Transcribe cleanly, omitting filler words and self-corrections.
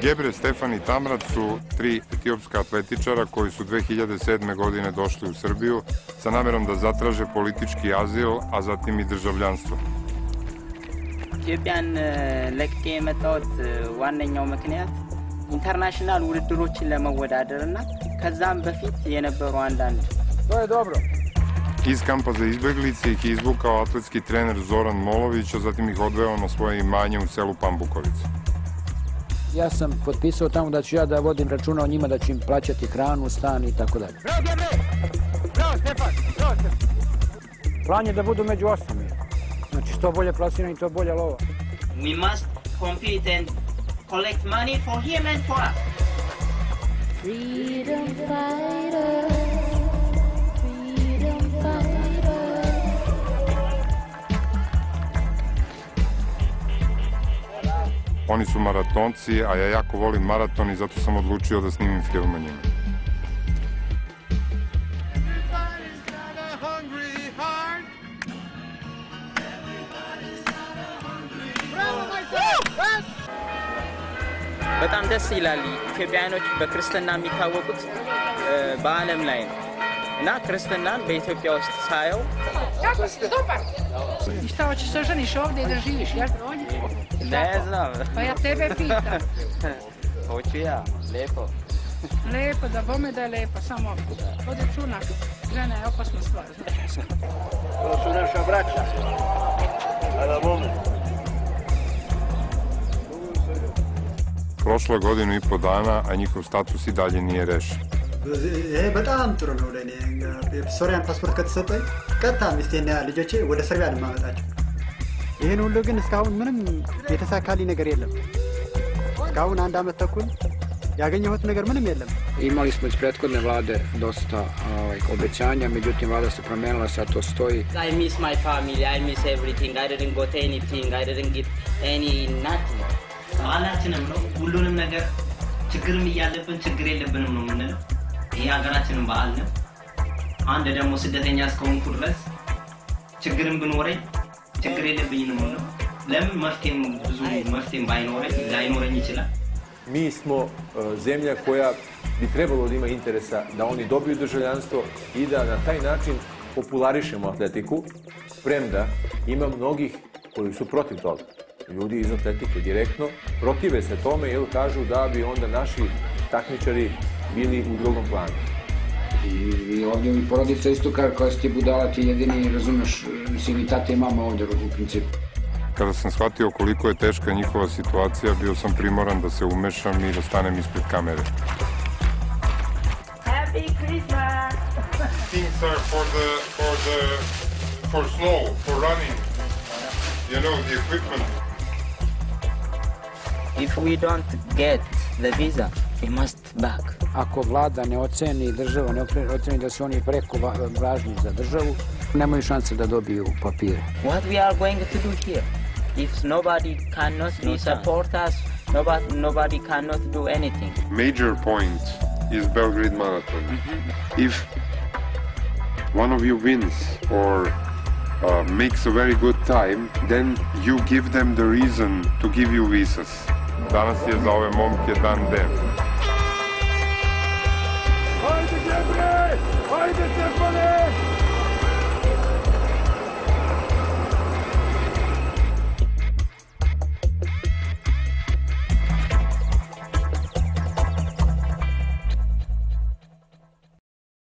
Gebre, Stefan i Tamrat su 3 etiopska atletičara koji su 2007. godine došli u Srbiju sa namerom da zatraže politički azil, a zatim i državljanstvo. ኢትዮጵያን ለቅቄ የመጣሁት ዋነኛው ምክንያት ኢንተርናሽናል ውድድሮችን ለመወዳደር እና ከዛም በፊት የነበሩ አንዳንድ Iz kampa za izbeglice ih je izvukao atletski trener Zoran Molović, a zatim ih odveo na svoje imanje u selu Pambukovica. Ja sam potpisao tamo da ću ja da vodim računa o njima, da ću im plaćati hranu, stan i tako dalje. Bravo, Gebre! Bravo, Stefan! Bravo, Stefan! Plan je da budu među osnovi. Znači, što bolje plasirani, to bolja lova. We must compete and collect money for him and for us. Freedom fighter, freedom fighter. Oni su maratonci, a ja jako volim maraton i zato sam odlučio da snimim film o njima. በጣም ደስ ይላል። ኢትዮጵያኖች በክርስትና የሚታወቁት በዓለም ላይ ነው እና ክርስትናን በኢትዮጵያ ውስጥ ሳየው I šta, hoćeš se oženiš ovdje i da živiš, jel? Ne znam. Pa ja tebe pitam. Hoću ja, lijepo. Lepo, da bome da je lepo, samo ode čuna. Žena je opasna stvar, znaš. To su naša braća. Da bome. Prošlo je godinu i po dana, a njihov status i dalje nije rešen. ይሄ በጣም ጥሩ ነው ለኔ ሶሪያን ፓስፖርት ከተሰጠኝ ቀጥታ ሚስቴና ልጆቼ ወደ ሰርቢያ ልማመጣቸው። ይሄን ሁሉ ግን እስካሁን ምንም የተሳካልኝ ነገር የለም። እስካሁን 1 ዓመት ተኩል ያገኘሁት ነገር ምንም የለም። Imali smo iz prethodne vlade dosta obećanja, međutim vlada se promenila, sad to stoji. I miss my family, I miss everything. I didn't got anything, I didn't get any nothing. ባህላችንም ነው ሁሉንም ነገር ችግርም እያለብን ችግር የለብንም ነው የምንለው። ይሄ ሀገራችንን ባህል ነው። አንድ ደግሞ ስደተኛ እስከሆንኩ ድረስ ችግርም ብኖረኝ ችግር የለብኝም ነው። ለምን መፍትሄም ብዙ መፍትሄም ላይኖረኝ ይችላል። Mi smo zemlja koja bi trebalo da ima interesa da oni dobiju državljanstvo i da na taj način popularišemo atletiku, premda ima mnogih koji su protiv toga. Ljudi iz atletike direktno protive se tome jer kažu da bi onda naši takmičari bili u drugom planu. I ovdje mi porodica isto kao si ti budala, ti jedini razumeš, mislim i tate i mama ovdje u principu. Kada sam shvatio koliko je teška njihova situacija, bio sam primoran da se umešam i da stanem ispred kamere. Happy Christmas! Things are for snow, for running, you know, the equipment. If we don't get the visa, we must back. Ako vlada ne oceni, država ne oceni da su oni preko važni za državu, nemaju šanse da dobiju papire. What we are going to do here? If nobody cannot support us, nobody cannot do anything. Major point is Belgrade Marathon. If one of you wins or makes a very good time, then you give them the reason to give you visas. Danas je za ove momke dan D. Hajde, Gebre! Hajde, Stefane!